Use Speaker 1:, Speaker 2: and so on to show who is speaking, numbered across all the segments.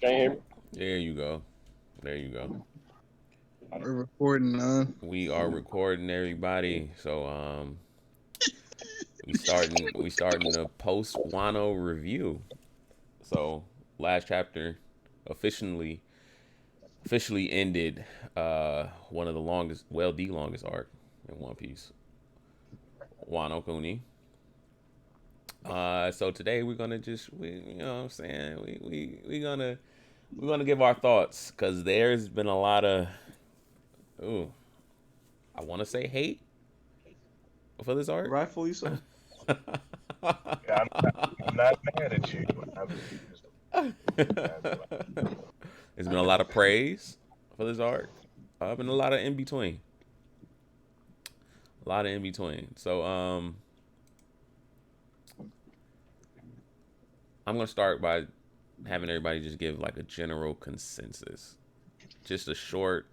Speaker 1: Can you hear me?
Speaker 2: There you go. There you go.
Speaker 3: We're recording,
Speaker 2: We are recording everybody. So we starting the post Wano review. So last chapter officially officially ended one of the longest, well, the longest arc in One Piece, Wano Kuni. So today we're gonna you know what I'm saying, we're gonna give our thoughts because there's been a lot of, ooh, I want to say hate for this art.
Speaker 4: Rightfully so.
Speaker 1: Yeah, I'm not mad at you. I'm just,
Speaker 2: There's been a lot of praise for this art. Been a lot of in between. A lot of in between. So I'm gonna start by having everybody just give like a general consensus, just a short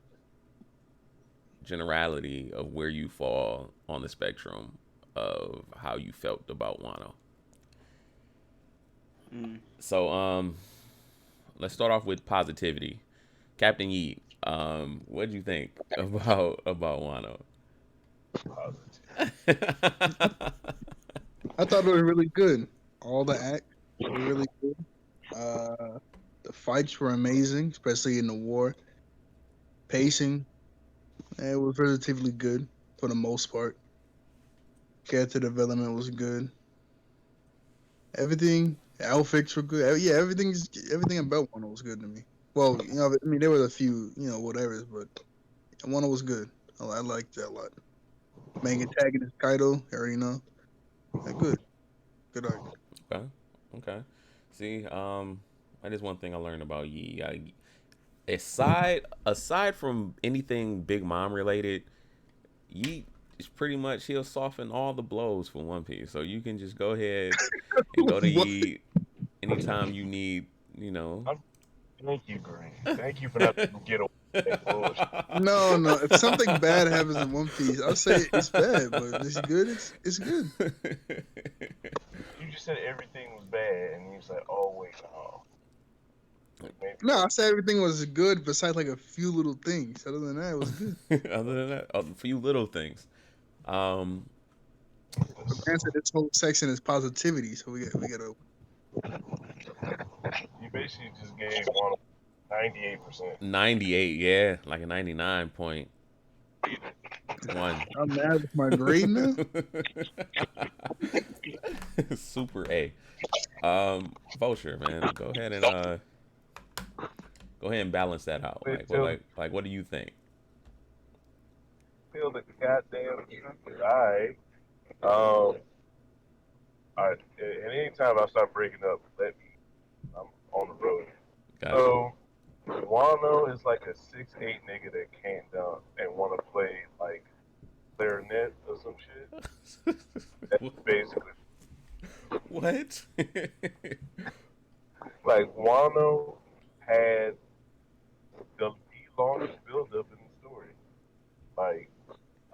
Speaker 2: generality of where you fall on the spectrum of how you felt about Wano.
Speaker 4: Mm.
Speaker 2: So let's start off with positivity. Captain Yi, what do you think about Wano?
Speaker 3: I thought it was really good. All the acts were really good. The fights were amazing, especially in the war. Pacing, it was relatively good for the most part. Character development was good. Everything, outfits were good. Yeah, everything about one was good to me. Well, I mean, there were a few, whatever's, but one was good. I liked that a lot. Main antagonist Kaido, you already know. Yeah, good arc.
Speaker 2: Okay, okay. See, that is one thing I learned about Yi. Aside from anything Big Mom related, Yi is pretty much, he'll soften all the blows for One Piece. So you can just go ahead and go to
Speaker 3: What?
Speaker 2: Yi anytime you need, you know.
Speaker 1: thank you, Green. Thank you for not letting me get away with that bullshit.
Speaker 3: No, no. If something bad happens in One Piece, I'll say it's bad, but if it's good, it's good.
Speaker 1: You just said everything was bad, and you was like, "Oh wait, no." Maybe
Speaker 3: No, I said everything was good besides like a few little things. Other than that, it was good.
Speaker 2: Other than that, a few little things. Um,
Speaker 3: But granted, this whole section is positivity, so we gotta.
Speaker 1: you basically just gave one 98%.
Speaker 2: 98, yeah, like a 99.1.
Speaker 3: I'm mad with my grade now.
Speaker 2: Super A. Vulture, man, go ahead and balance that out.
Speaker 1: Wait till
Speaker 2: What do you think?
Speaker 1: the goddamn alright. Um, alright. And anytime I start breaking up, let me. I'm on the road.
Speaker 2: Gotcha.
Speaker 1: So Wano is like a 6'8" nigga that can't dunk and want to play like clarinet or some shit. That's basically
Speaker 2: What?
Speaker 1: like Wano had the longest build up in the story, like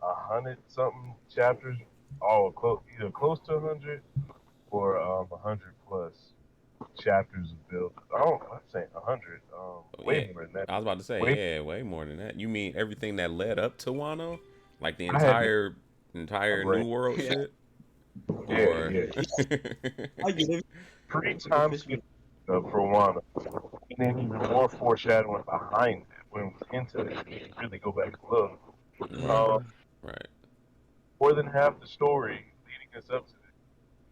Speaker 1: 100 something chapters, all close, either close to 100 or 100 plus chapters of build. I'm saying 100,
Speaker 2: Yeah,
Speaker 1: way more than that.
Speaker 2: I was about to say,
Speaker 1: Way
Speaker 2: yeah, way more than that. You mean everything that led up to Wano, like the
Speaker 1: I had my
Speaker 2: entire New
Speaker 1: brain.
Speaker 2: World
Speaker 4: Yeah.
Speaker 2: shit,
Speaker 1: Yeah,
Speaker 2: or
Speaker 1: yeah.
Speaker 4: I get it.
Speaker 1: Pre-time skip for Wano, and then even more foreshadowing behind it when it was into it. If you really go back and look.
Speaker 2: right,
Speaker 1: Uh,
Speaker 2: right,
Speaker 1: More than half the story leading us up to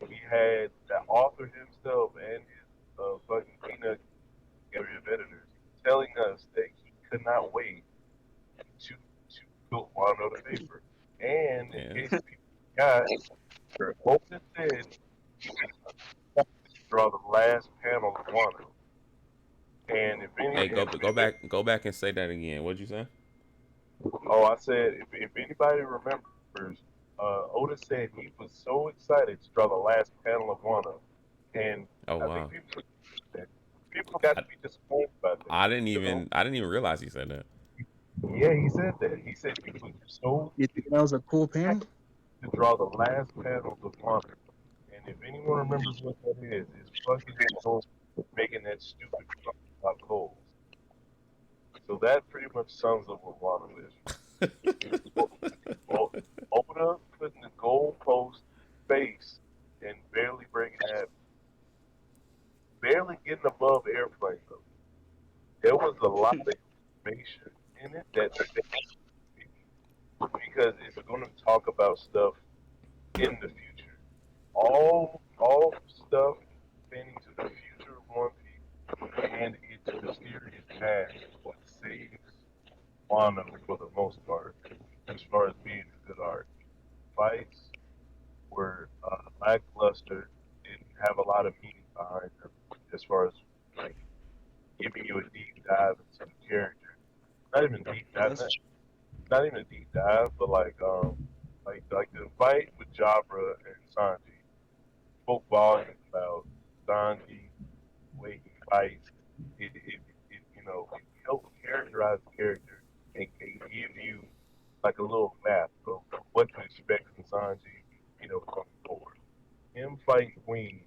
Speaker 1: this, we had the author himself and his fucking peanut gallery of editors telling us that he could not wait to put Wano to paper. And in
Speaker 2: yeah.
Speaker 1: case people forgot, Bolton said he was draw the last panel of Wano. And if any,
Speaker 2: Hey, go back and say that again. What'd you say?
Speaker 1: oh, I said if anybody remembers, Otis said he was so excited to draw the last panel of Wano, and
Speaker 2: Oh
Speaker 1: I think
Speaker 2: wow,
Speaker 1: people got
Speaker 2: I,
Speaker 1: to be disappointed about that. So
Speaker 2: I didn't even realize he said that.
Speaker 1: yeah, he said that. He said he was so
Speaker 3: You think that was a cool panel?
Speaker 1: to draw the last panels of Wano. And if anyone remembers what that is, it's fucking Joel making that stupid about coals. So that pretty much sums up what Wano is. Oda putting the goalpost face and barely breaking that, barely getting above airplane level. There was a lot of information in it that because it's going to talk about stuff in the future. All stuff pertaining to the future of One Piece and its mysterious past what saves Wano for the most part, as far as being a good art. Fights were lackluster, didn't have a lot of meaning behind them, as far as like giving you a deep dive into the character. Not even deep dive, not even a deep dive, but like the fight with Jabra and Sanji spoke volumes about Sanji, the way he fights. It helps characterize the character and can give you like a little map of what to expect from Sanji, going forward. Him fighting Queen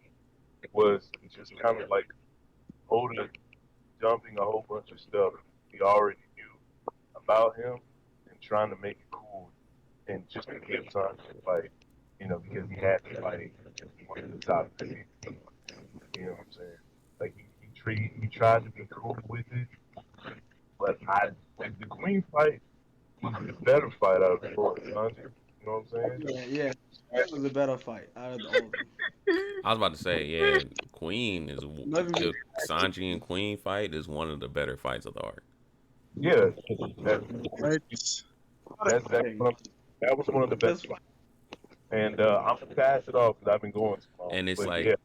Speaker 1: was just kind of like Oda dumping a whole bunch of stuff we already knew about him and trying to make it cool and just to give Sanji a fight, because he had to fight one of the top three. You know what I'm saying? Like he tried to be cool with it, but the Queen fight was the better fight out of the four, Sanji. You know what I'm saying?
Speaker 4: Yeah. That was a better fight out of all of them.
Speaker 2: I was about to say, yeah, Queen is
Speaker 4: Not even
Speaker 2: the Sanji and Queen fight is one of the better fights of the arc.
Speaker 1: Yeah,
Speaker 3: Fights.
Speaker 1: that was one of the best fights. And I'm gonna pass it off because I've been going too long.
Speaker 2: And it's
Speaker 1: But
Speaker 2: like
Speaker 1: yeah,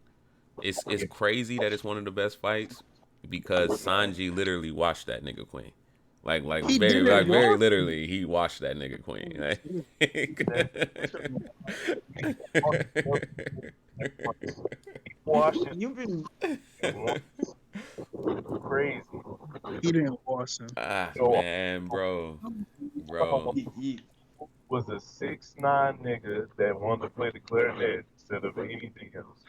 Speaker 2: it's crazy that it's one of the best fights because Sanji literally watched that nigga Queen.
Speaker 3: He
Speaker 2: Very
Speaker 3: did it,
Speaker 2: very
Speaker 3: bro.
Speaker 2: literally he watched that nigga Queen.
Speaker 1: he watched it
Speaker 4: You've been
Speaker 1: crazy.
Speaker 3: He didn't watch him.
Speaker 1: So
Speaker 2: Man, bro.
Speaker 4: he,
Speaker 1: was a 6'9" nigga that wanted to play the clarinet instead of anything else.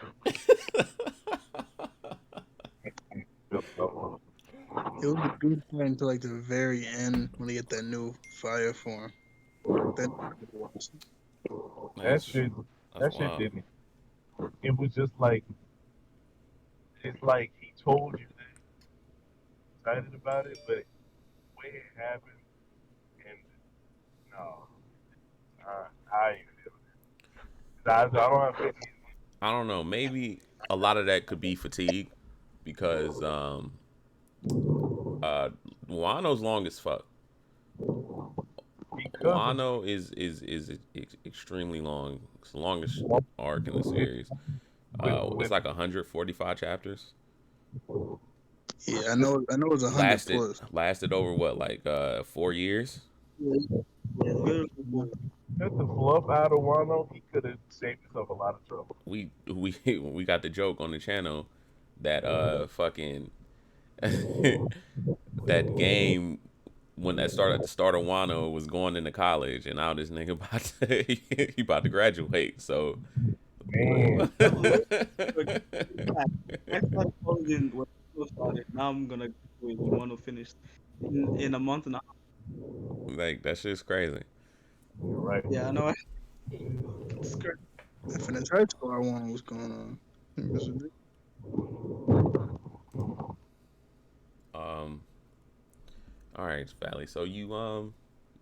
Speaker 3: It was a good fight until like the very end when they get that new fire form. Then
Speaker 1: That shit,
Speaker 2: That's
Speaker 1: that shit
Speaker 2: wild.
Speaker 1: didn't. It was just like it's like he told you that he's excited about it, but the way it happened, and no, I ain't feeling it. I don't have faith.
Speaker 2: I don't know. Maybe a lot of that could be fatigue because Wano's long as fuck.
Speaker 1: Because of
Speaker 2: Wano is extremely long. It's the longest arc in the series. It's
Speaker 1: with
Speaker 2: like 145 chapters.
Speaker 3: yeah, I know it's 100
Speaker 2: Lasted
Speaker 3: plus.
Speaker 2: lasted over what 4 years.
Speaker 1: cut the fluff out of Wano, he could have saved himself a lot of trouble.
Speaker 2: We got the joke on the channel that fucking that game when that started at the start of Wano was going into college and now this nigga about to he about to graduate. So
Speaker 1: Man,
Speaker 4: I started following when it started. Now I'm gonna want to finish in a month and a half.
Speaker 2: like that shit's crazy.
Speaker 1: you're right.
Speaker 4: Yeah, I know. It's crazy.
Speaker 3: I finished high school. I wonder what's going on. It was ridiculous.
Speaker 2: All right, Valley. So you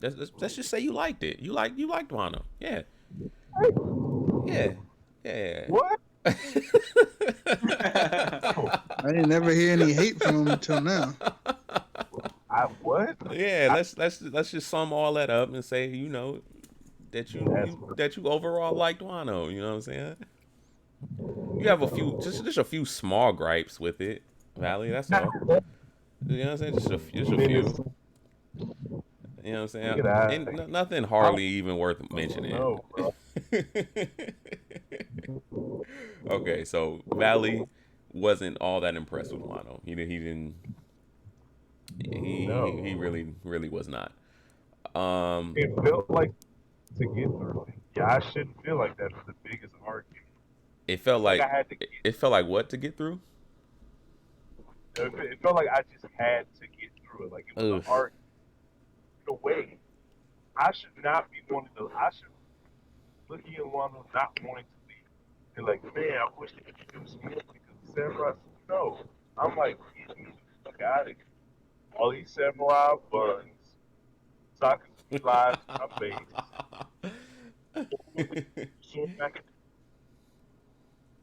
Speaker 2: let's just say you liked it. You liked Wano. Yeah. Yeah. Yeah.
Speaker 1: What?
Speaker 3: I didn't never hear any hate from him until now.
Speaker 1: I what?
Speaker 2: Yeah, let's just sum all that up and say, that you overall liked Wano, you know what I'm saying? You have a few just a few small gripes with it, Valley, that's all. You know what I'm saying? Just a few. You know what I'm saying?
Speaker 1: Get out.
Speaker 2: And nothing hardly even worth mentioning.
Speaker 1: No, bro.
Speaker 2: Okay, so Valley wasn't all that impressed with Wano. He didn't.
Speaker 1: No.
Speaker 2: He really was not.
Speaker 1: It felt like to get through. Yeah, I shouldn't feel like that for the biggest argument.
Speaker 2: It felt
Speaker 1: Like
Speaker 2: like
Speaker 1: I had to
Speaker 2: it felt like what to get through.
Speaker 1: It felt like I just had to get through it. Like it was an
Speaker 2: Oof.
Speaker 1: art in a way. I should not be wanting to. I should looking at one of not wanting to leave. They're like, man, I wish they could do some more because the samurai. No, I'm like, get me the fuck out of here. All these samurai buns, soccer slides in my face, sword back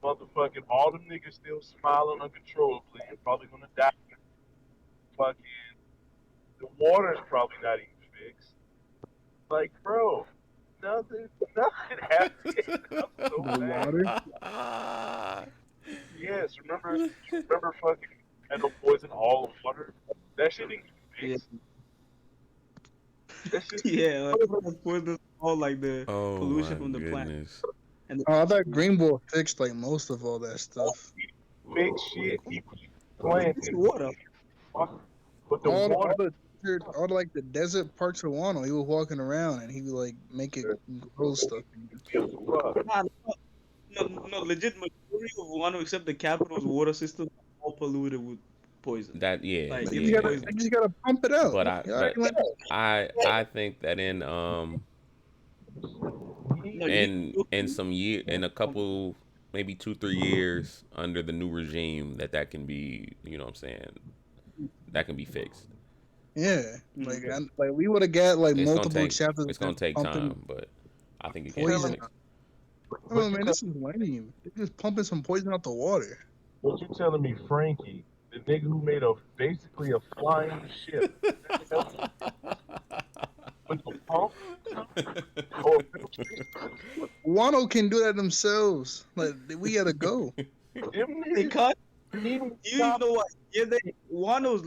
Speaker 1: motherfucking all them niggas still smiling uncontrollably and probably gonna die. Fucking the water's probably not even fixed. Like, bro, nothing happened. I'm so
Speaker 3: The
Speaker 1: mad.
Speaker 3: water.
Speaker 1: Yes, remember fucking metal poison all the water? That shit didn't get
Speaker 4: Yeah,
Speaker 1: fixed. That shit
Speaker 4: yeah. Like everyone poisonous, all like the
Speaker 2: Oh
Speaker 4: pollution
Speaker 2: my
Speaker 4: from the plant.
Speaker 2: goodness.
Speaker 4: And
Speaker 3: Oh, I thought Green Bull fixed like most of all that stuff.
Speaker 1: fix shit. He
Speaker 4: it's
Speaker 1: planted,
Speaker 4: water.
Speaker 1: but the water.
Speaker 3: All the like the desert parts of Wano, he was walking around and he would like make it grow stuff.
Speaker 1: Gives a fuck.
Speaker 4: Nah, no, legit majority of Wano except the capital's water system are all polluted with poison.
Speaker 2: That yeah,
Speaker 4: Like
Speaker 3: You
Speaker 4: it's
Speaker 3: just gotta,
Speaker 2: yeah.
Speaker 4: poison.
Speaker 3: you just gotta pump it out.
Speaker 2: But I
Speaker 3: You already
Speaker 2: but
Speaker 3: like,
Speaker 2: I think that
Speaker 4: No, you need to
Speaker 2: in some year in a couple maybe 2 3 years under the new regime that can be, you know what I'm saying, that can be fixed.
Speaker 3: yeah,
Speaker 4: Mm.
Speaker 3: like we would have got like
Speaker 2: It's gonna
Speaker 3: multiple
Speaker 2: take
Speaker 3: chapters
Speaker 2: it's
Speaker 3: of
Speaker 2: gonna
Speaker 3: them
Speaker 2: take
Speaker 3: pumping
Speaker 2: time, but I think it can be
Speaker 3: poison.
Speaker 2: fixed.
Speaker 3: Oh
Speaker 1: What you
Speaker 3: man,
Speaker 1: tell,
Speaker 3: this is lame. They're just pumping some poison out the water.
Speaker 1: what you telling me, Frankie, the nigga who made a basically a flying ship with a pump or
Speaker 3: Wano can do that themselves. Like we gotta go.
Speaker 1: them
Speaker 4: They
Speaker 1: niggas
Speaker 4: cut.
Speaker 1: even
Speaker 4: You know what? Yeah, Wano's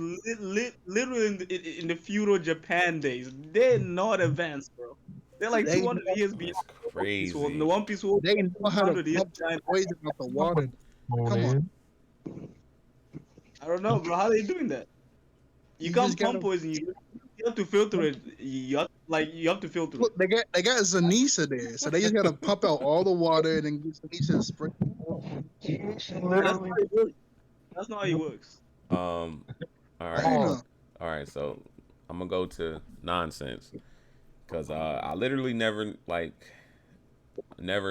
Speaker 4: literally in the feudal Japan days. They're not advanced, bro. They're like
Speaker 3: They
Speaker 4: 200 years behind
Speaker 2: That's
Speaker 4: the One Piece World. And the
Speaker 2: crazy.
Speaker 4: One Piece World
Speaker 3: they know how to
Speaker 4: 200 years
Speaker 3: pump
Speaker 4: behind.
Speaker 3: poison out the water.
Speaker 1: on
Speaker 3: Come on,
Speaker 1: in.
Speaker 4: I don't know, bro. How they doing that? You
Speaker 3: you
Speaker 4: can't
Speaker 3: just
Speaker 4: pump
Speaker 3: gotta
Speaker 4: poison. You have to filter it. You have to filter it.
Speaker 3: look. They got Zanisa there, so they just gotta pump out all the water and then get Zanisa to spray.
Speaker 1: She
Speaker 4: That's
Speaker 1: literally
Speaker 4: not how it works. That's not how it works.
Speaker 2: All
Speaker 3: How you
Speaker 2: right.
Speaker 3: know?
Speaker 2: All right, so I'm gonna go to nonsense because I literally never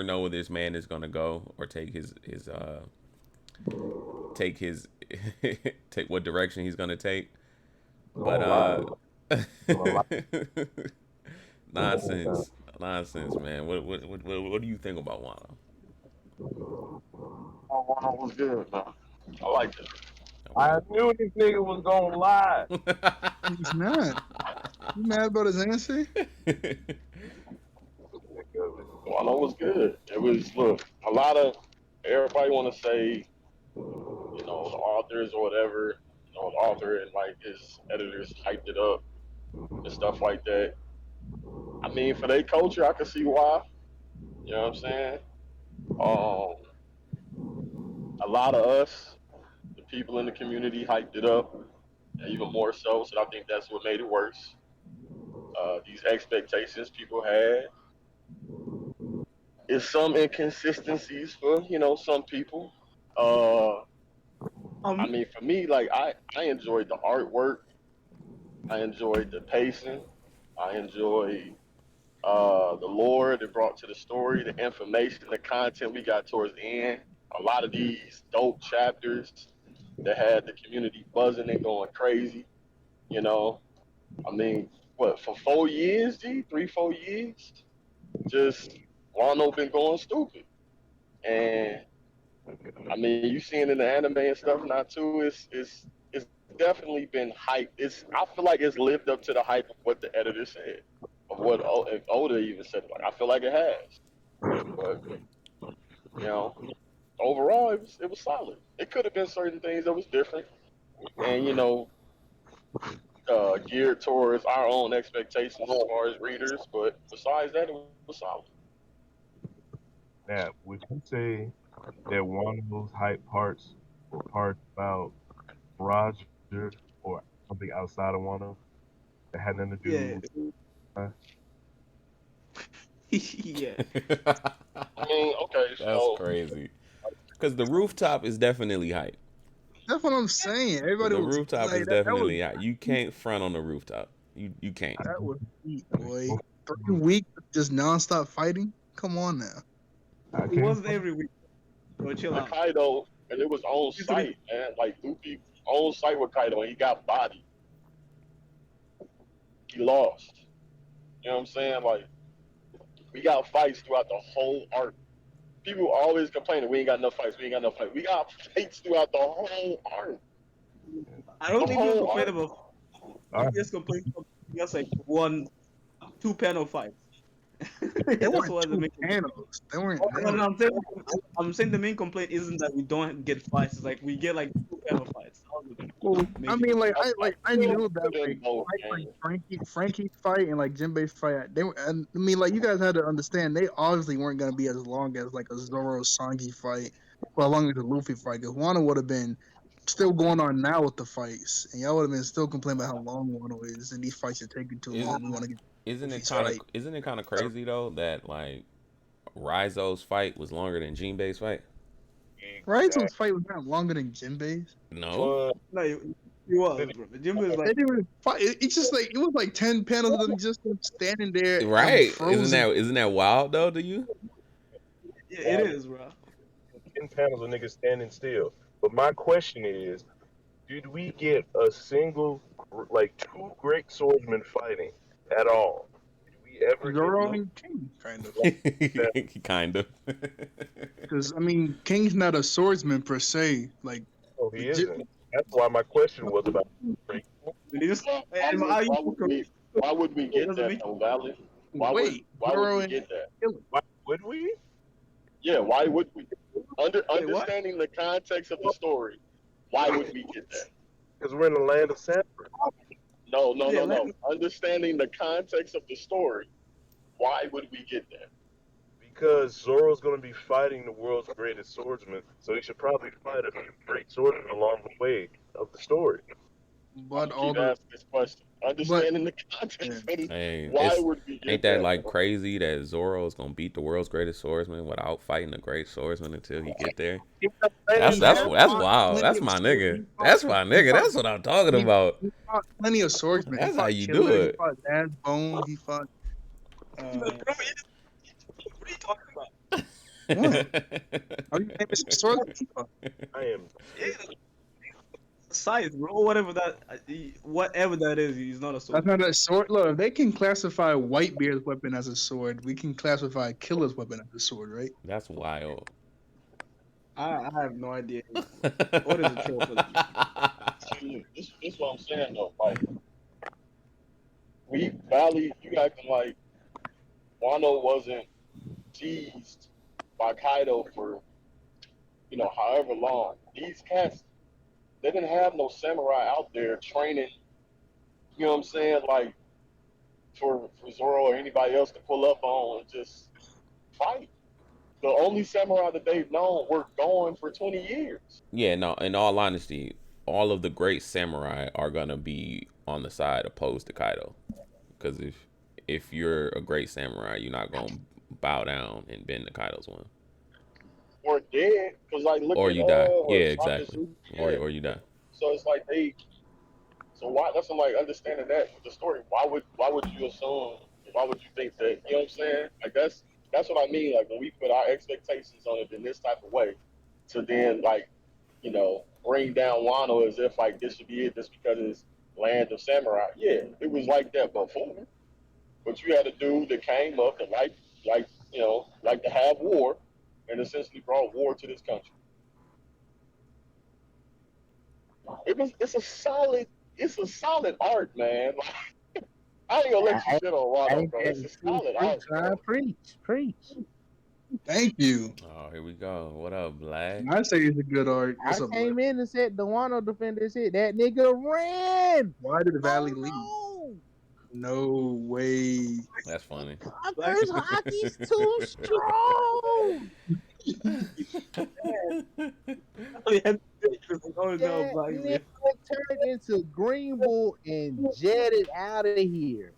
Speaker 2: know where this man is gonna go or take his take what direction he's gonna take. But nonsense, nonsense, man. What do you think about Wano?
Speaker 5: Oh, Wano was good, man. I like it.
Speaker 1: I knew this nigga was gonna lie.
Speaker 3: He's not. You mad about his answer?
Speaker 5: Wano was good. It was look a lot of everybody want to say the authors or whatever, the author and like his editors hyped it up and stuff like that. I mean, for their culture, I can see why. You know what I'm saying? Um, a lot of us, the people in the community, hyped it up, and even more so. So I think that's what made it worse. These expectations people had. Is some inconsistencies for some people. I
Speaker 4: Um,
Speaker 5: mean, for me, like I enjoyed the artwork. I enjoyed the pacing. I enjoyed the lore that brought to the story, the information, the content we got towards the end. A lot of these dope chapters that had the community buzzing and going crazy. You know, I mean, what for 4 years, G, 3 4 years, just Wano been going stupid. And I mean, you seeing in the anime and stuff now too. It's definitely been hyped. I feel like it's lived up to the hype of what the editor said, of what Oda even said. Like I feel like it has. But you know, overall, it was solid. It could have been certain things that was different, and geared towards our own expectations as far as readers. But besides that, it was solid.
Speaker 1: Now, would you say that one of those hype parts were parts about Roger or something outside of Wano that had nothing to
Speaker 4: yeah,
Speaker 1: do with
Speaker 4: yeah.
Speaker 5: I mean, okay,
Speaker 2: That's
Speaker 5: so
Speaker 2: crazy. Because the rooftop is definitely hype.
Speaker 3: That's what I'm saying. Everybody
Speaker 2: The
Speaker 3: was
Speaker 2: rooftop
Speaker 3: like,
Speaker 2: is
Speaker 3: that was
Speaker 2: definitely you can't front on the rooftop. You can't.
Speaker 3: that was heat, boy. 3 weeks of just nonstop fighting. Come on now.
Speaker 1: I
Speaker 4: It
Speaker 1: can't.
Speaker 4: wasn't every week. Bro, chill out.
Speaker 5: Kaido, and it was on site, man. Like Luffy on site with Kaido, and he got bodied. He lost. You know what I'm saying? Like we got fights throughout the whole arc. People always complaining we ain't got enough fights. We ain't got enough fights. We got fights throughout the whole arc.
Speaker 4: I don't
Speaker 5: The
Speaker 4: think people
Speaker 5: whole
Speaker 4: complain
Speaker 5: arc.
Speaker 4: about.
Speaker 1: Alright.
Speaker 4: Just complain about just like 2 panel fights.
Speaker 3: They
Speaker 4: That's
Speaker 3: weren't
Speaker 4: what the
Speaker 3: two
Speaker 4: main.
Speaker 3: panels. They weren't. They
Speaker 4: No,
Speaker 3: were,
Speaker 4: no, I'm saying the main complaint isn't that we don't get fights. It's like we get like 2 panel fights. That was
Speaker 3: well,
Speaker 4: the
Speaker 3: I
Speaker 4: main
Speaker 3: mean,
Speaker 4: thing.
Speaker 3: I knew that
Speaker 5: In both games.
Speaker 3: Frankie's fight and like Jinbei's fight. They were. I mean, like you guys had to understand. They obviously weren't gonna be as long as like a Zoro Sanji fight, or as long as the Luffy fight. Because Wano would have been still going on now with the fights, and y'all would have been still complaining about how long Wano is, and these fights are taking too
Speaker 2: Isn't
Speaker 3: long. We want to get
Speaker 2: isn't it
Speaker 3: Luffy's
Speaker 2: kind of
Speaker 3: fight.
Speaker 2: crazy though that like Rizo's fight was longer than Jinbei's fight?
Speaker 3: Raizo's fight was not longer than Jinbei's.
Speaker 2: No.
Speaker 1: Fun.
Speaker 4: No, he was, bro. Jimmy was
Speaker 3: They
Speaker 4: like,
Speaker 3: didn't even fight. It's just like it was like 10 panels of them just standing there,
Speaker 2: Right?
Speaker 3: frozen.
Speaker 2: Isn't that wild though to you?
Speaker 4: yeah, it is, bro.
Speaker 1: 10 panels of niggas standing still. But my question is, did we get a single, like, two great swordsmen fighting at all? Did we ever get
Speaker 3: Zoro
Speaker 1: no?
Speaker 3: and King, kind of.
Speaker 2: Kind of.
Speaker 3: Because I mean, King's not a swordsman per se. Like,
Speaker 1: No, he
Speaker 3: legit.
Speaker 1: isn't. That's why my question was about.
Speaker 4: And he just,
Speaker 5: Why
Speaker 4: and
Speaker 5: why would we get
Speaker 4: doesn't
Speaker 5: that
Speaker 4: make
Speaker 5: though, Valley? Why
Speaker 3: Wait,
Speaker 5: would
Speaker 3: Zoro
Speaker 5: we
Speaker 3: and
Speaker 5: get that?
Speaker 1: Why would we?
Speaker 5: Yeah, why would we?
Speaker 4: Wait, what?
Speaker 5: Understanding the context of the story, why would we get that?
Speaker 1: Because we're in the land of Sanford.
Speaker 5: No. Understanding the context of the story, why would we get that?
Speaker 1: Because Zoro's going to be fighting the world's greatest swordsman, so he should probably fight a few great swordsmen along the way of the story.
Speaker 3: but all
Speaker 5: Keep
Speaker 3: the
Speaker 5: asking this question. Understanding the context of this,
Speaker 2: Hey,
Speaker 5: why would we get
Speaker 2: ain't that like
Speaker 5: bro?
Speaker 2: crazy that Zoro is gonna beat the world's greatest swordsman without fighting a great swordsman until he get there? That's wild. That's my nigga. That's my nigga. That's what I'm talking about.
Speaker 3: He fought plenty of swordsmen.
Speaker 2: That's
Speaker 3: He
Speaker 2: how
Speaker 3: fought
Speaker 2: you
Speaker 3: Killer.
Speaker 2: do
Speaker 3: He
Speaker 2: it.
Speaker 3: fought Daz Bone. He fought.
Speaker 4: Bro, what are you talking about?
Speaker 3: What? Are you naming some swordsmen? he fought?
Speaker 1: I am.
Speaker 4: Scythe, bro, whatever that is, he's not a
Speaker 3: That's
Speaker 4: sword.
Speaker 3: not a sword. Look, if they can classify Whitebeard's weapon as a sword, we can classify Killer's weapon as a sword, right?
Speaker 2: That's wild.
Speaker 4: I have no idea. What is a troll for that?
Speaker 5: See, this is what I'm saying though. Like, Valley, you acting like Wano wasn't teased by Kaido for, however long. These cats, they didn't have no samurai out there training, you know what I'm saying, like for Zoro or anybody else to pull up on and just fight. The only samurai that they've known were gone for 20 years.
Speaker 2: Yeah, no, in all honesty, all of the great samurai are gonna be on the side opposed to Kaido. Because if you're a great samurai, you're not gonna bow down and bend to Kaido's one.
Speaker 5: Or dead, because like look
Speaker 2: Or
Speaker 5: at
Speaker 2: you die. Yeah,
Speaker 5: Sakazuki,
Speaker 2: exactly.
Speaker 5: yeah.
Speaker 2: Or you die.
Speaker 5: So it's like so why that's like understanding that with the story. Why would you assume? Why would you think that? You know what I'm saying? Like that's what I mean. Like when we put our expectations on it in this type of way, to then like bring down Wano as if like this should be it just because it's land of samurai. Yeah, it was like that before, but you had a dude that came up and like to have war, and essentially brought war to this country. It's a solid art, man. Like, I ain't gonna let you shit on Wano, bro. It's a solid art, bro.
Speaker 6: Preach.
Speaker 3: Thank you.
Speaker 2: Oh, here we go. What up, Black?
Speaker 3: I say it's a good art.
Speaker 6: I
Speaker 3: What's up,
Speaker 6: came
Speaker 3: Black?
Speaker 6: in and said the Wano defender said that nigga ran.
Speaker 3: Why did the Valley leave?
Speaker 6: No.
Speaker 3: No way.
Speaker 2: That's funny.
Speaker 6: His hockey's too strong.
Speaker 4: Oh no,
Speaker 6: That
Speaker 4: Black
Speaker 6: nigga
Speaker 4: man.
Speaker 6: turned into Green Bull and jetted out of here.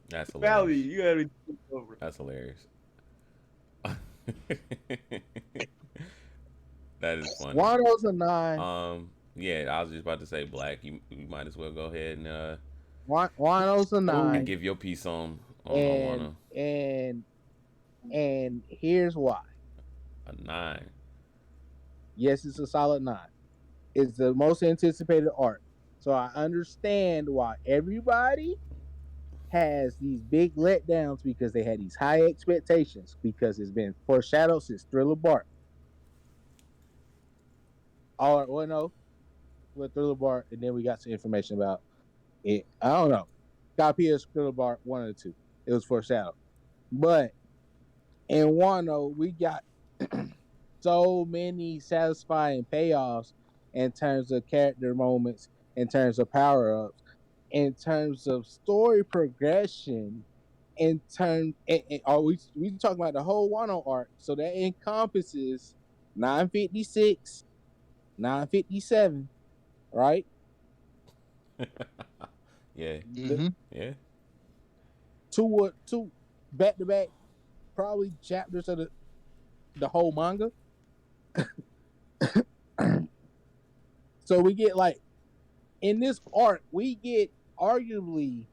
Speaker 2: That's
Speaker 4: Valley,
Speaker 2: hilarious.
Speaker 4: you gotta be over.
Speaker 2: That's hilarious. That is funny.
Speaker 6: Wano's a 9.
Speaker 2: Yeah, I was just about to say Black. You might as well go ahead and
Speaker 6: Wano's a
Speaker 3: Oh,
Speaker 6: 9,
Speaker 2: give your piece on
Speaker 6: and
Speaker 2: Wano.
Speaker 6: and here's why.
Speaker 2: A 9.
Speaker 6: Yes, it's a solid 9. It's the most anticipated arc, so I understand why everybody has these big letdowns because they had these high expectations because it's been foreshadowed since Thriller Bark. All right, well, no, with Thriller Bark, and then we got some information about it. I don't know. Copy of Thriller Bark 1 or 2. It was foreshadowed, but in Wano, we got so many satisfying payoffs in terms of character moments, in terms of power ups, in terms of story progression, in terms, we talking about the whole Wano arc, so that encompasses 956, 957, right?
Speaker 2: Yeah,
Speaker 3: mm-hmm.
Speaker 2: yeah.
Speaker 6: Two back to back, probably chapters of the whole manga. So we get like in this arc, we get arguably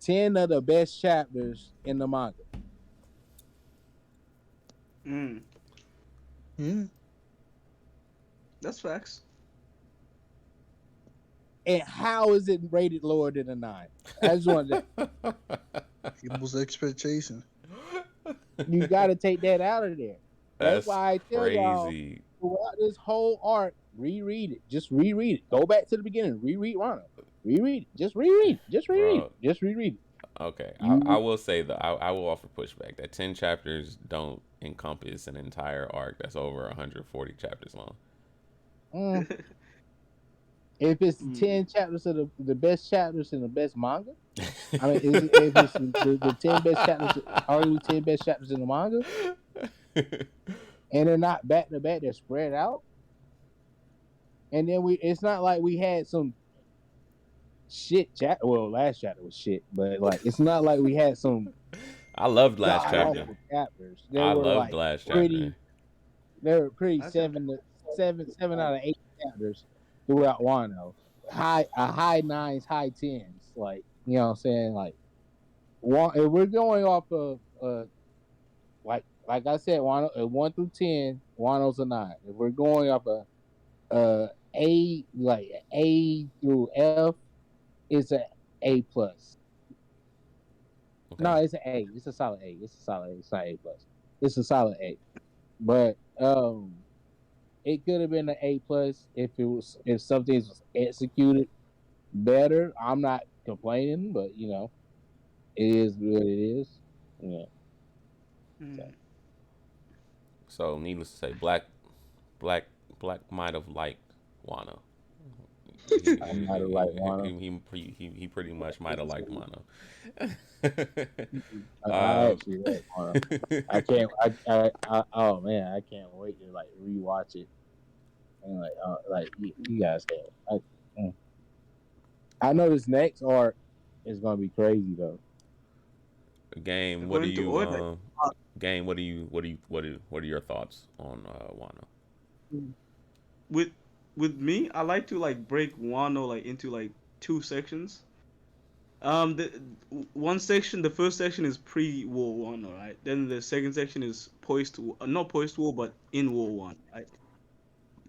Speaker 6: 10 of the best chapters in the manga.
Speaker 3: Yeah.
Speaker 4: That's facts.
Speaker 6: And how is it rated lower than a 9? I just wanted to,
Speaker 3: People's expectation.
Speaker 6: you got to take that out of there. That's why I tell y'all
Speaker 2: crazy.
Speaker 6: throughout this whole arc, reread it. Just reread it. Go back to the beginning. Reread Wano. Reread it. Just reread it. Just reread it. Just reread it.
Speaker 2: Okay,
Speaker 6: You-
Speaker 2: I will say that I will offer pushback that 10 chapters don't encompass an entire arc that's over 140 chapters long.
Speaker 6: If it's 10 chapters of the best chapters in the best manga, I mean, if it's the 10 best chapters, arguably 10 best chapters in the manga, and they're not back to back, they're spread out. And then it's not like we had some shit chapter. Well, last chapter was shit, but like it's not like we had some
Speaker 2: I loved last
Speaker 6: god
Speaker 2: chapter.
Speaker 6: awful chapters. They
Speaker 2: I
Speaker 6: were
Speaker 2: loved
Speaker 6: like
Speaker 2: last
Speaker 6: pretty.
Speaker 2: chapter.
Speaker 6: They were pretty
Speaker 4: Last
Speaker 6: 7 out of 8 chapters throughout Wano. High 9s, high 10s. Like, you know what I'm saying? Like, if we're going off of like I said, Wano 1 through 10, Wano's a 9. If we're going off of A, like A through F, it's a A plus.
Speaker 2: Okay.
Speaker 6: No, it's an A. It's a solid A. It's a solid A. It's not A plus. It's a solid A. But it could have been an A plus if something was executed better. I'm not complaining, but you know, it is what it is. Yeah.
Speaker 2: So needless to say, Black might have liked Wano.
Speaker 6: I might have liked Wano.
Speaker 2: He pretty much might have liked Wano.
Speaker 6: I actually like Wano. I can't. Oh man, I can't wait to like rewatch it. And like you guys have. I know this next arc is gonna be crazy though.
Speaker 2: Game, what do you Game, what are your thoughts on Wano?
Speaker 4: With me, I like to like break Wano like into like 2 sections. The one section, the first section is pre-war one, all right. Then the second section is not post-war, but in war one, right.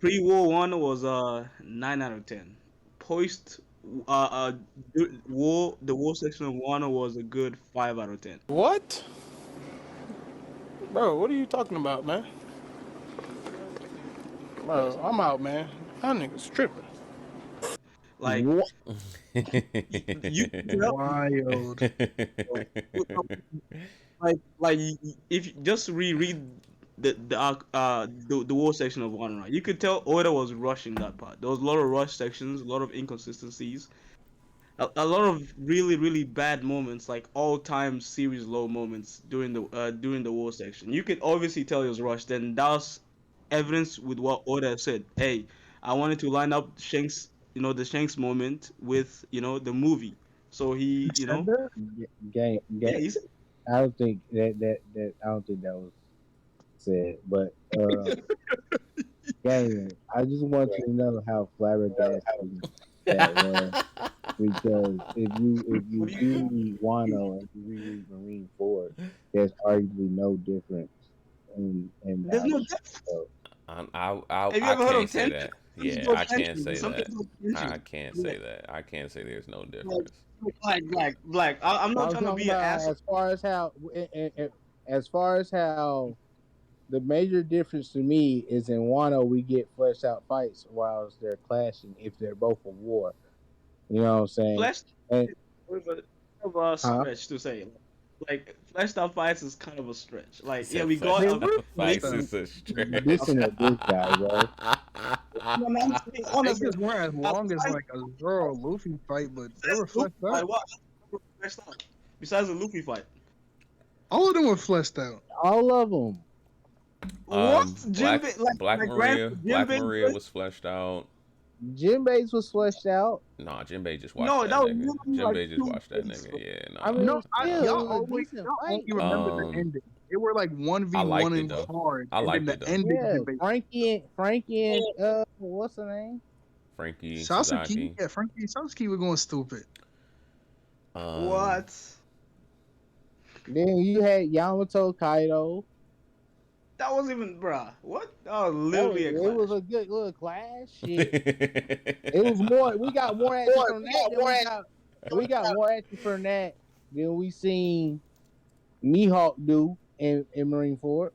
Speaker 4: Pre-war one was 9 out of 10. Post war, the war section of Wano was a good 5 out of 10.
Speaker 7: What? Bro, what are you talking about, man? Bro, I'm out, man. That nigga's tripping.
Speaker 4: Like you
Speaker 3: Wild.
Speaker 4: like if you just reread the war section of Wano, right, you could tell Oda was rushing that part. There was a lot of rush sections, a lot of inconsistencies, a lot of really bad moments, like all-time series low moments during the war section. You could obviously tell it was rushed. Then that's evidence with what Oda said. Hey, I wanted to line up Shanks, the Shanks moment with the movie. So he,
Speaker 6: Game.
Speaker 4: yeah, he's
Speaker 6: I don't think that I don't think that was said, but Gang, I just want you to know how flabbergasted that was. Because if
Speaker 4: What
Speaker 6: you
Speaker 4: do you?
Speaker 6: reread Wano and you reread Marine Ford, there's arguably no difference in
Speaker 4: There's
Speaker 6: how
Speaker 4: no
Speaker 6: the
Speaker 4: difference.
Speaker 6: show.
Speaker 4: Have you
Speaker 2: I
Speaker 4: ever heard
Speaker 2: can't
Speaker 4: of
Speaker 2: say
Speaker 4: tension?
Speaker 2: that.
Speaker 4: There's
Speaker 2: Yeah,
Speaker 4: no
Speaker 2: I can't
Speaker 4: tension.
Speaker 2: say
Speaker 4: Some
Speaker 2: that.
Speaker 4: things
Speaker 2: I
Speaker 4: tension.
Speaker 2: can't
Speaker 4: Yeah.
Speaker 2: say that. I can't say there's no
Speaker 4: Like,
Speaker 2: difference.
Speaker 4: black. I'm
Speaker 6: So
Speaker 4: not
Speaker 6: I'm
Speaker 4: trying to
Speaker 6: talking
Speaker 4: be an
Speaker 6: about
Speaker 4: asshole.
Speaker 6: as far as how the major difference to me is in Wano we get fleshed out fights whilst they're clashing if they're both a war. You know what I'm saying?
Speaker 4: Flesh
Speaker 6: And
Speaker 4: is kind of a
Speaker 6: huh?
Speaker 4: stretch to say. Like fleshed out fights is kind of a stretch. Like yeah,
Speaker 2: So
Speaker 4: we
Speaker 2: flesh
Speaker 4: got
Speaker 3: They
Speaker 4: a
Speaker 3: were
Speaker 2: out
Speaker 3: fleshed
Speaker 2: fights
Speaker 3: out.
Speaker 2: is a stretch.
Speaker 6: Listen to this guy, bro.
Speaker 4: no, no, I'm saying
Speaker 3: They
Speaker 4: honestly.
Speaker 3: just weren't as long as like a Zoro Luffy fight, but they were
Speaker 4: Besides the Luffy
Speaker 3: fleshed
Speaker 4: fight,
Speaker 3: out.
Speaker 4: what else fleshed out? Besides the Luffy fight.
Speaker 3: All of them were fleshed out.
Speaker 6: All of them.
Speaker 4: What? Jinbei,
Speaker 2: Black
Speaker 4: Jinbei?
Speaker 2: Maria was fleshed out.
Speaker 6: Jinbei's was fleshed out.
Speaker 2: Nah, Jinbei just watched
Speaker 4: No,
Speaker 2: that
Speaker 4: that was
Speaker 2: nigga.
Speaker 4: literally like
Speaker 2: Jinbei just
Speaker 4: two
Speaker 2: watched that
Speaker 4: days,
Speaker 2: nigga.
Speaker 4: bro.
Speaker 2: Yeah,
Speaker 6: I
Speaker 2: nah,
Speaker 6: mean,
Speaker 3: No,
Speaker 6: still, it
Speaker 3: y'all
Speaker 6: was a
Speaker 3: always
Speaker 6: decent
Speaker 3: y'all only
Speaker 6: fight.
Speaker 3: remember the ending. They were like
Speaker 2: I liked
Speaker 3: 1v1
Speaker 2: it
Speaker 3: and
Speaker 2: though.
Speaker 3: hard,
Speaker 2: I
Speaker 3: and then
Speaker 2: liked
Speaker 3: the
Speaker 2: it though.
Speaker 3: ending.
Speaker 6: Yeah,
Speaker 3: Jinbei
Speaker 6: Frankie and what's her name?
Speaker 2: Frankie
Speaker 3: Sasuke,
Speaker 2: Sasaki.
Speaker 3: yeah, Frankie Sasuke were going stupid.
Speaker 2: Um,
Speaker 4: What?
Speaker 6: Then you had Yamato Kaido.
Speaker 4: That was even, bruh. What? That was literally a
Speaker 6: It was
Speaker 4: clash.
Speaker 6: a good little clash. Shit, it was more. We got more action from that than we got more action from that than we seen Mihawk do in Marineford.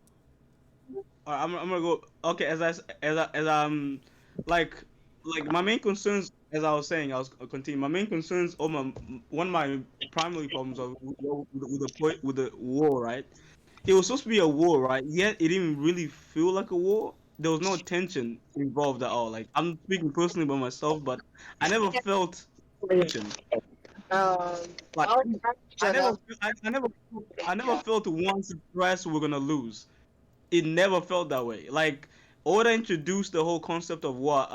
Speaker 4: I'm gonna go. Okay, as like like my main concerns, as I was saying, I was continue. My main concerns, or one of my primary problems are with the war, right? It was supposed to be a war, right? Yet it didn't really feel like a war. There was no tension involved at all. Like I'm speaking personally by myself, but I never felt tension. Like I never felt once stress we're gonna lose. It never felt that way. Like Oda introduced the whole concept of what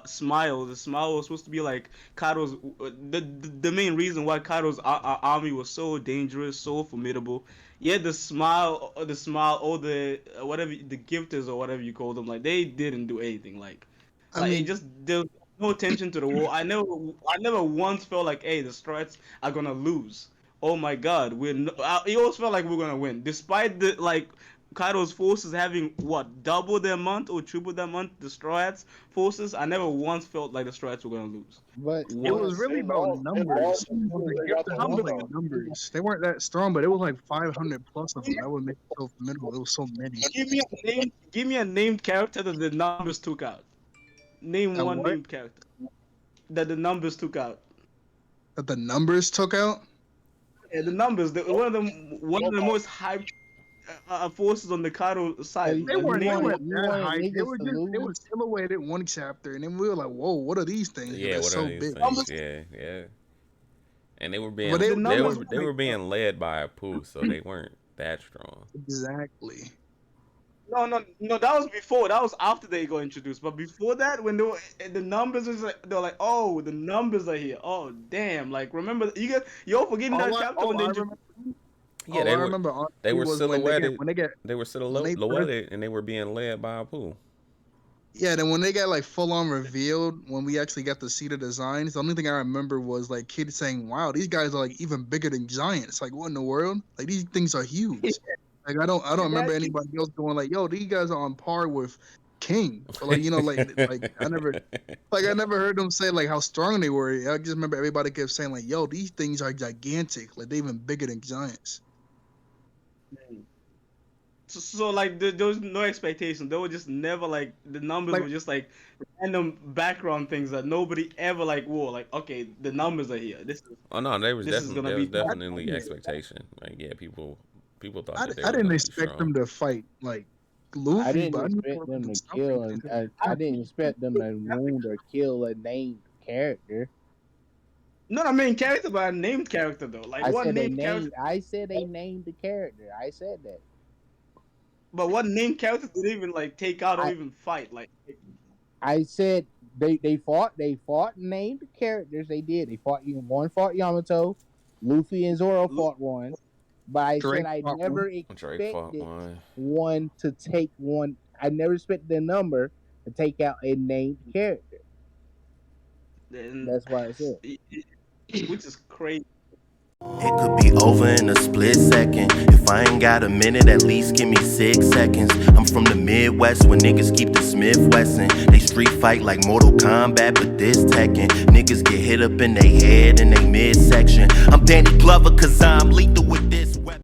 Speaker 4: smile. The smile was supposed to be like Kaido's the main reason why Kaido's army was so dangerous, so formidable. Yet or the whatever the gifters or whatever you call them, like they didn't do anything.
Speaker 3: I
Speaker 4: Like it
Speaker 3: mean,
Speaker 4: just there was no attention to the war. I never once felt like, hey, the Strats are gonna lose. Oh my God, it always felt like we're gonna win, despite the like Kaido's forces having what double their amount or triple their amount the Strats forces. I never once felt like the Strats were gonna lose.
Speaker 6: But
Speaker 3: it was
Speaker 4: Once.
Speaker 3: really about numbers. The gifters
Speaker 4: Numbers.
Speaker 3: was like numbers. They weren't that strong, but it was like 500 plus of them. That would make it so formidable. It was so many.
Speaker 4: Give me a named character that the numbers took out. Name
Speaker 3: That
Speaker 4: one
Speaker 3: what?
Speaker 4: named character that the numbers took out.
Speaker 3: That the numbers took out.
Speaker 4: Yeah, the numbers. One of the most hyped forces on the Kaido
Speaker 6: so
Speaker 4: side.
Speaker 3: They
Speaker 6: you
Speaker 3: weren't. They
Speaker 6: wanted
Speaker 3: weren't
Speaker 6: you
Speaker 3: that
Speaker 6: wanted
Speaker 3: hype. They
Speaker 6: niggas
Speaker 3: were
Speaker 6: to
Speaker 3: just. They
Speaker 6: lose.
Speaker 3: were silhouetted one chapter, and then we were like, "Whoa, what are these things?
Speaker 2: yeah,
Speaker 3: They're
Speaker 2: what are
Speaker 3: so
Speaker 2: these
Speaker 3: big."
Speaker 2: things? Yeah, yeah. And they were
Speaker 3: But
Speaker 2: being
Speaker 4: The numbers.
Speaker 2: they were being led by a poo, so they weren't that strong.
Speaker 3: Exactly.
Speaker 4: No. That was before. That was after they got introduced. But before that, when the numbers was like, they were like, oh, the numbers are here. Oh, damn! Like remember, you're forgetting that chapter when they
Speaker 3: Remember,
Speaker 2: Yeah,
Speaker 3: all I remember
Speaker 2: they
Speaker 3: honestly
Speaker 2: were
Speaker 3: was
Speaker 2: silhouetted.
Speaker 3: when they get
Speaker 2: They were
Speaker 3: when they first
Speaker 2: silhouetted, and they were being led by a poo.
Speaker 3: yeah, then when they got like full on revealed, when we actually got to see the designs, the only thing I remember was like kids saying, "Wow, these guys are like even bigger than giants." Like, what in the world? Like these things are huge. Like I don't remember anybody else going like, "Yo, these guys are on par with King." Or like like I never heard them say like how strong they were. I just remember everybody kept saying like, "Yo, these things are gigantic. Like they even bigger than giants."
Speaker 4: So like there was no expectation. They were just never like the numbers
Speaker 3: Like
Speaker 4: were just like random background things that nobody ever like whoa like okay the numbers are here.
Speaker 2: Oh no,
Speaker 4: This is gonna
Speaker 2: there was
Speaker 4: be
Speaker 2: definitely expectation. Like yeah, people thought that they
Speaker 3: I
Speaker 2: were
Speaker 3: didn't
Speaker 2: gonna be
Speaker 3: expect
Speaker 2: strong.
Speaker 3: them to fight like
Speaker 6: I
Speaker 3: Luffy,
Speaker 6: didn't
Speaker 3: but I knew they
Speaker 6: expect
Speaker 3: were
Speaker 6: them
Speaker 3: gonna do
Speaker 6: to
Speaker 3: something.
Speaker 6: kill, and I didn't expect them to wound or kill a named character.
Speaker 4: not a main character but a named character though. Like
Speaker 6: I
Speaker 4: what
Speaker 6: said they
Speaker 4: named character?
Speaker 6: named. I said they named the character. I said that.
Speaker 4: But what named character did they even like take out or
Speaker 6: I
Speaker 4: even fight? Like
Speaker 6: I said they fought and named the characters. They did. They fought one fought Yamato, Luffy and Zoro fought one. But I said
Speaker 3: Drake
Speaker 6: I
Speaker 3: fought one.
Speaker 6: never
Speaker 2: Drake fought
Speaker 6: expected
Speaker 2: one.
Speaker 6: one to take one. I never expected the number to take out a named character.
Speaker 4: And
Speaker 6: That's why it's there.
Speaker 4: which is crazy.
Speaker 8: It could be over in a split second. If I ain't got a minute, at least give me 6 seconds. I'm from the Midwest where niggas keep the Smith Wesson. They street fight like Mortal Kombat, but this Tekken. Niggas get hit up in they head and they midsection. I'm Danny Glover cause I'm lethal with this.